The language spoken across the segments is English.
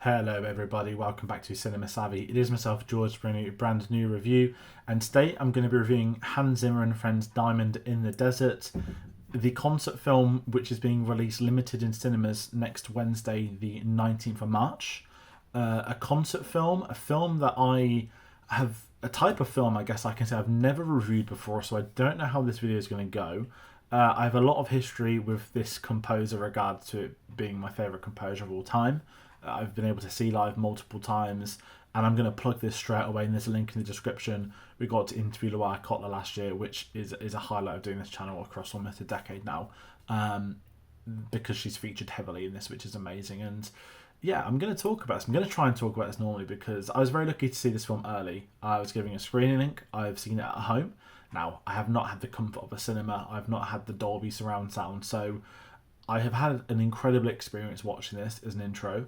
Hello everybody, welcome back to Cinema Savvy. It is myself, George, bringing you a brand new review. And today I'm going to be reviewing Hans Zimmer and Friends' Diamond in the Desert, the concert film which is being released limited in cinemas next Wednesday, the 19th of March. A concert film, a film that I have, a type of film I guess I can say I've never reviewed before, so I don't know how this video is going to go. I have a lot of history with this composer regard to it being my favourite composer of all time. I've been able to see live multiple times, and I'm going to plug this straight away, and there's a link in the description. We got to interview Loire Kotler last year, which is a highlight of doing this channel across almost a decade now, because she's featured heavily in this, which is amazing. And yeah, I'm going to talk about this. I'm going to try and talk about this normally because I was very lucky to see this film early. I was giving a screening link. I've seen it at home. Now, I have not had the comfort of a cinema. I've not had the Dolby surround sound, so I have had an incredible experience watching this as an intro.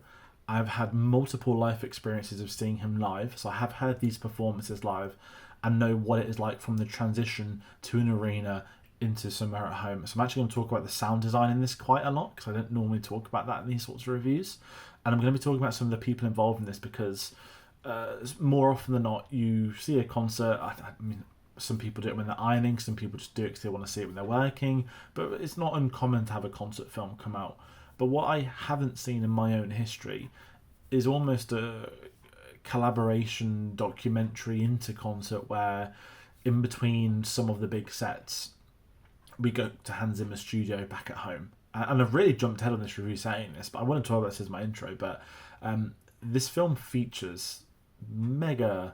I've had multiple life experiences of seeing him live, so I have heard these performances live and know what it is like from the transition to an arena into somewhere at home. So I'm actually going to talk about the sound design in this quite a lot because I don't normally talk about that in these sorts of reviews. And I'm going to be talking about some of the people involved in this because more often than not, you see a concert, I mean, some people do it when they're ironing, some people just do it because they want to see it when they're working, but it's not uncommon to have a concert film come out. But what I haven't seen in my own history is almost a collaboration documentary into concert where in between some of the big sets, we go to Hans Zimmer's studio back at home. And I've really jumped ahead on this review saying this, but I want to talk about this as my intro. But this film features mega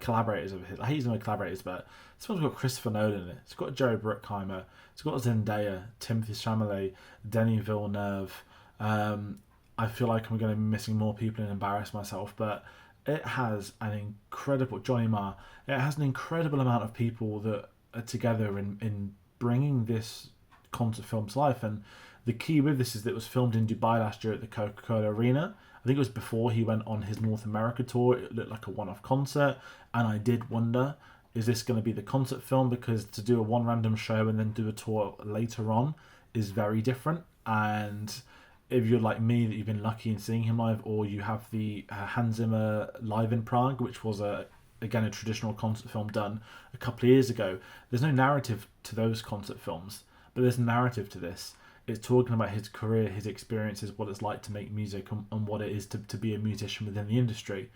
collaborators of his. I hate using the word collaborators, but this one's got Christopher Nolan in it. It's got Jerry Bruckheimer. It's got Zendaya, Timothée Chalamet, Denis Villeneuve. I feel like I'm going to be missing more people and embarrass myself, but it has an incredible Johnny Marr. It has an incredible amount of people that are together in bringing this concert film to life. And the key with this is that it was filmed in Dubai last year at the Coca-Cola Arena. I think it was before he went on his North America tour. It looked like a one-off concert, and I did wonder, is this going to be the concert film? Because to do a one random show and then do a tour later on is very different. And if you're like me, that you've been lucky in seeing him live, or you have the Hans Zimmer Live in Prague, which was again a traditional concert film done a couple of years ago, there's no narrative to those concert films, but there's a narrative to this. It's talking about his career, his experiences, what it's like to make music, and what it is to be a musician within the industry.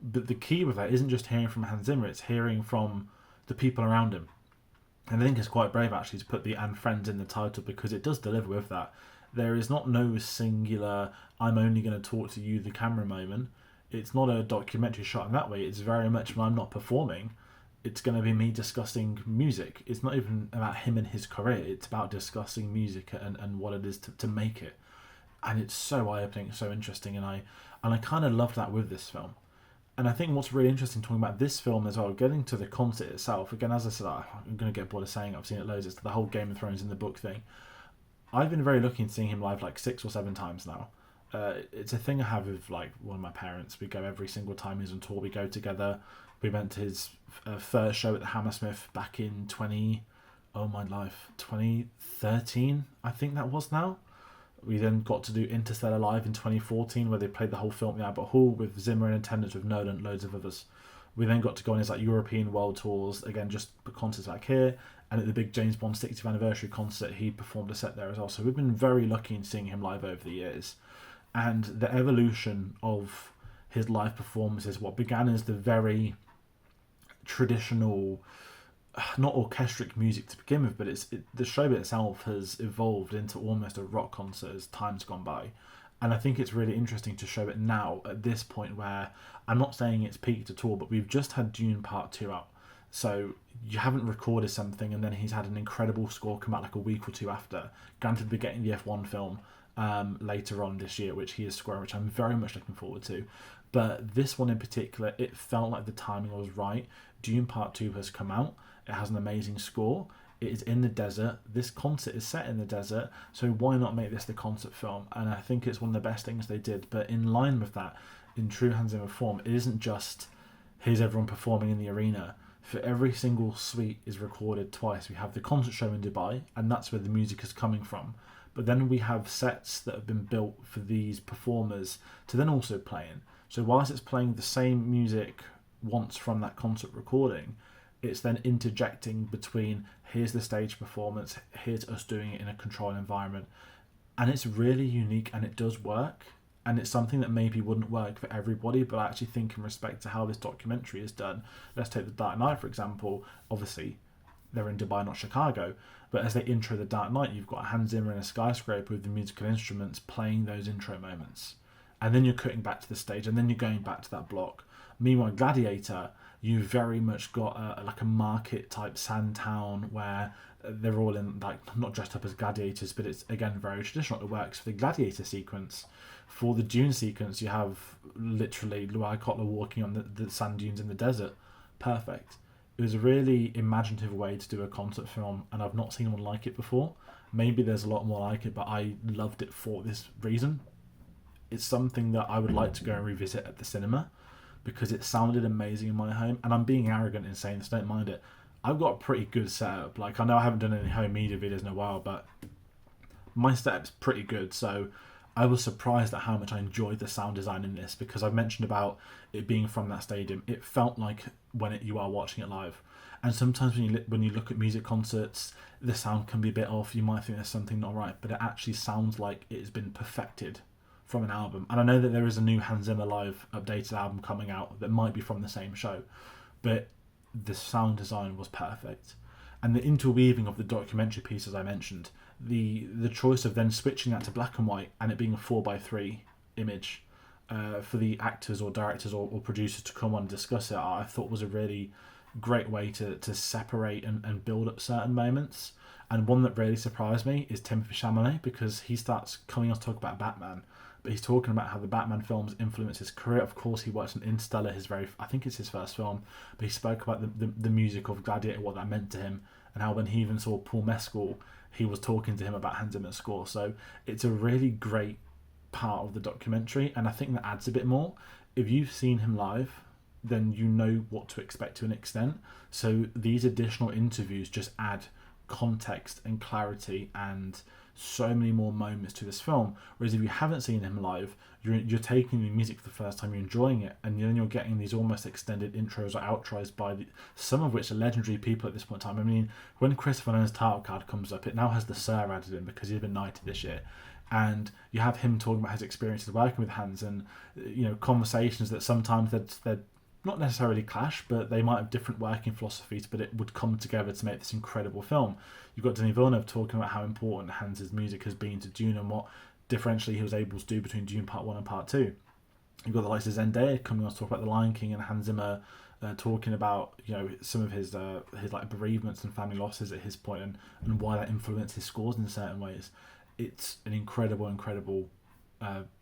But the key with that isn't just hearing from Hans Zimmer, it's hearing from the people around him. And I think it's quite brave actually to put the "and friends" in the title, because it does deliver with that. There is not no singular, I'm only going to talk to you, the camera moment. It's not a documentary shot in that way. It's very much when I'm not performing, it's going to be me discussing music. It's not even about him and his career. It's about discussing music and what it is to make it. And it's so eye-opening, so interesting. And I kind of love that with this film. And I think what's really interesting talking about this film as well, getting to the concert itself, again, as I said, I'm going to get bored of saying I've seen it loads. It's the whole Game of Thrones in the book thing. I've been very lucky in seeing him live 6 or 7 times now. It's a thing I have with one of my parents. We go every single time he's on tour. We go together. We went to his first show at the Hammersmith back in 2013, I think that was now. We then got to do Interstellar Live in 2014, where they played the whole film at the Albert Hall with Zimmer in attendance, with Nolan, loads of others. We then got to go on his European world tours, again, just concerts back here. And at the big James Bond 60th anniversary concert, he performed a set there as well. So we've been very lucky in seeing him live over the years. And the evolution of his live performances, what began as the very traditional, not orchestric music to begin with, but the show itself has evolved into almost a rock concert as time's gone by. And I think it's really interesting to show it now at this point where, I'm not saying it's peaked at all, but we've just had Dune Part 2 out. So you haven't recorded something and then he's had an incredible score come out a week or two after. Granted, we're getting the F1 film later on this year, which he is scoring, which I'm very much looking forward to. But this one in particular, it felt like the timing was right. Dune Part 2 has come out. It has an amazing score. It is in the desert. This concert is set in the desert, so why not make this the concert film? And I think it's one of the best things they did. But in line with that, in true Hans Zimmer form, it isn't just here's everyone performing in the arena. For every single suite is recorded twice. We have the concert show in Dubai, and that's where the music is coming from. but then we have sets that have been built for these performers to then also play in. So whilst it's playing the same music once from that concert recording, it's then interjecting between here's the stage performance, here's us doing it in a controlled environment. And it's really unique and it does work. And it's something that maybe wouldn't work for everybody, but I actually think in respect to how this documentary is done, let's take The Dark Knight, for example. Obviously, they're in Dubai, not Chicago. But as they intro The Dark Knight, you've got Hans Zimmer in a skyscraper with the musical instruments playing those intro moments. And then you're cutting back to the stage, and then you're going back to that block. Meanwhile, Gladiator, you've very much got a market type sand town where they're all in, like, not dressed up as gladiators, but it's again very traditional. It works for the gladiator sequence. For the Dune sequence, you have literally Luai Kotler walking on the sand dunes in the desert. Perfect. It was a really imaginative way to do a concert film, and I've not seen one like it before. Maybe there's a lot more like it, but I loved it for this reason. It's something that I would like to go and revisit at the cinema, because it sounded amazing in my home. And I'm being arrogant in saying this, don't mind it. I've got a pretty good setup. Like, I know I haven't done any home media videos in a while, but my setup's pretty good. So I was surprised at how much I enjoyed the sound design in this, because I've mentioned about it being from that stadium. It felt like you are watching it live. And sometimes when you look at music concerts, the sound can be a bit off. You might think there's something not right, but it actually sounds like it has been perfected from an album. And I know that there is a new Hans Zimmer live updated album coming out that might be from the same show, but the sound design was perfect. And the interweaving of the documentary pieces I mentioned, the choice of then switching that to black and white and it being a 4:3 image for the actors or directors or producers to come on and discuss it, I thought was a really great way to separate and build up certain moments. And one that really surprised me is Timothée Chalamet, because he starts coming on to talk about Batman, but he's talking about how the Batman films influenced his career. Of course, he worked on Interstellar, I think it's his first film, but he spoke about the music of Gladiator, what that meant to him, and how when he even saw Paul Mescal, he was talking to him about Hans Zimmer's score. So it's a really great part of the documentary, and I think that adds a bit more. If you've seen him live, then you know what to expect to an extent. So these additional interviews just add context and clarity and so many more moments to this film. Whereas if you haven't seen him live, you're taking the music for the first time, you're enjoying it, and then you're getting these almost extended intros or outros by some of which are legendary people at this point in time. I mean, when Christopher Nolan's title card comes up, it now has the Sir added in because he's been knighted this year. And you have him talking about his experiences working with Hans, and conversations that sometimes they're not necessarily clash, but they might have different working philosophies, but it would come together to make this incredible film. You've got Denis Villeneuve talking about how important Hans's music has been to Dune and what differentially he was able to do between Dune Part 1 and Part 2. You've got the likes of Zendaya coming on to talk about The Lion King, and Hans Zimmer talking about some of his like bereavements and family losses at his point, and why that influenced his scores in certain ways. It's an incredible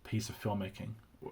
piece of filmmaking,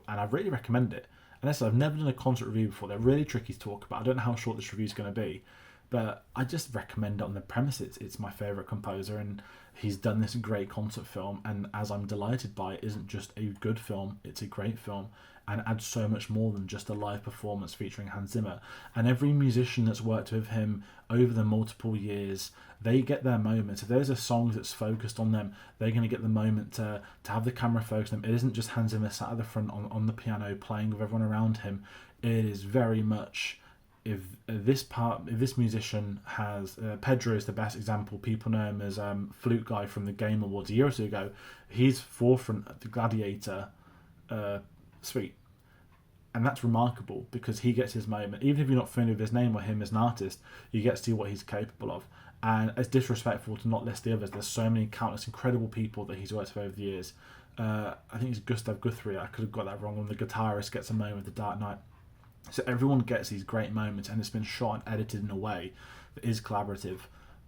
and I really recommend it. And I've never done a concert review before. They're really tricky to talk about. I don't know how short this review is going to be, but I just recommend it on the premise it's my favourite composer, and he's done this great concert film, and as I'm delighted by it, isn't just a good film, it's a great film, and adds so much more than just a live performance featuring Hans Zimmer. And every musician that's worked with him over the multiple years, they get their moment. If there's a song that's focused on them, they're going to get the moment to have the camera focus on them. It isn't just Hans Zimmer sat at the front on the piano playing with everyone around him. It is very much, if this musician has Pedro is the best example. People know him as Flute Guy from the Game Awards a year or two ago. He's forefront of the Gladiator suite, and that's remarkable because he gets his moment. Even if you're not familiar with his name or him as an artist, you get to see what he's capable of. And it's disrespectful to not list the others. There's so many countless incredible people that he's worked with over the years. I think it's Gustav Guthrie. I could have got that wrong. When the guitarist gets a moment with The Dark Knight. So everyone gets these great moments, and it's been shot and edited in a way that is collaborative,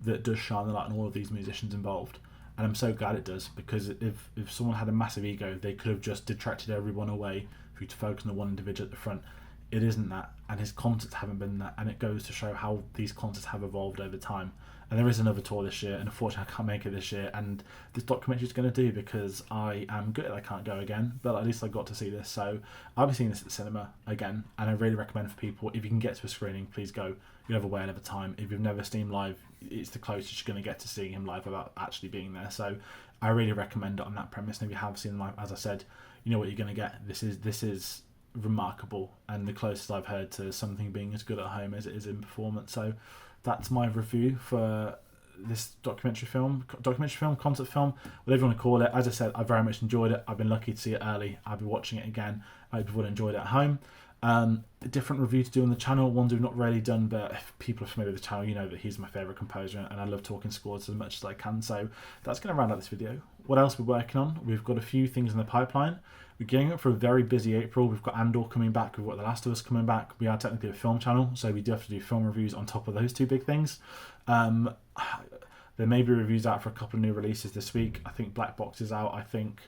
that does shine the light on all of these musicians involved. And I'm so glad it does, because if someone had a massive ego, they could have just detracted everyone away for you to focus on the one individual at the front. It isn't that, and his concerts haven't been that, and it goes to show how these concerts have evolved over time. And there is another tour this year, and unfortunately I can't make it this year, and this documentary is going to do, because I am gutted I can't go again, but at least I got to see this. So I'll be seeing this at the cinema again, and I really recommend for people, if you can get to a screening, please go. You'll have a whale of a time. If you've never seen him live, it's the closest you're going to get to seeing him live without actually being there. So I really recommend it on that premise. And if you have seen them, as I said, you know what you're going to get. This is remarkable, and the closest I've heard to something being as good at home as it is in performance. So that's my review for this documentary film, concert film, whatever you want to call it. As I said, I very much enjoyed it. I've been lucky to see it early. I'll be watching it again. I hope everyone enjoyed it at home. A different review to do on the channel, ones we've not really done, but if people are familiar with the channel, you know that he's my favourite composer, and I love talking scores as much as I can. So that's going to round out this video. What else we're working on? We've got a few things in the pipeline. We're getting up for a very busy April. We've got Andor coming back. We've got The Last of Us coming back. We are technically a film channel, so we do have to do film reviews on top of those two big things. There may be reviews out for a couple of new releases this week. I think Black Box is out. I think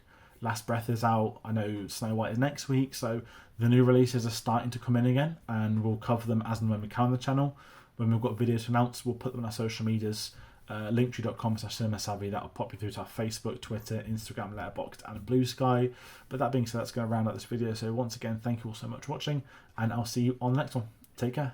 Last Breath is out. I know Snow White is next week. So the new releases are starting to come in again, and we'll cover them as and when we can on the channel. When we've got videos to announce, we'll put them on our social medias. Linktree.com/cinemasavvy. That'll pop you through to our Facebook, Twitter, Instagram, Letterboxd, and Blue Sky. But that being said, that's going to round out this video. So once again, thank you all so much for watching, and I'll see you on the next one. Take care.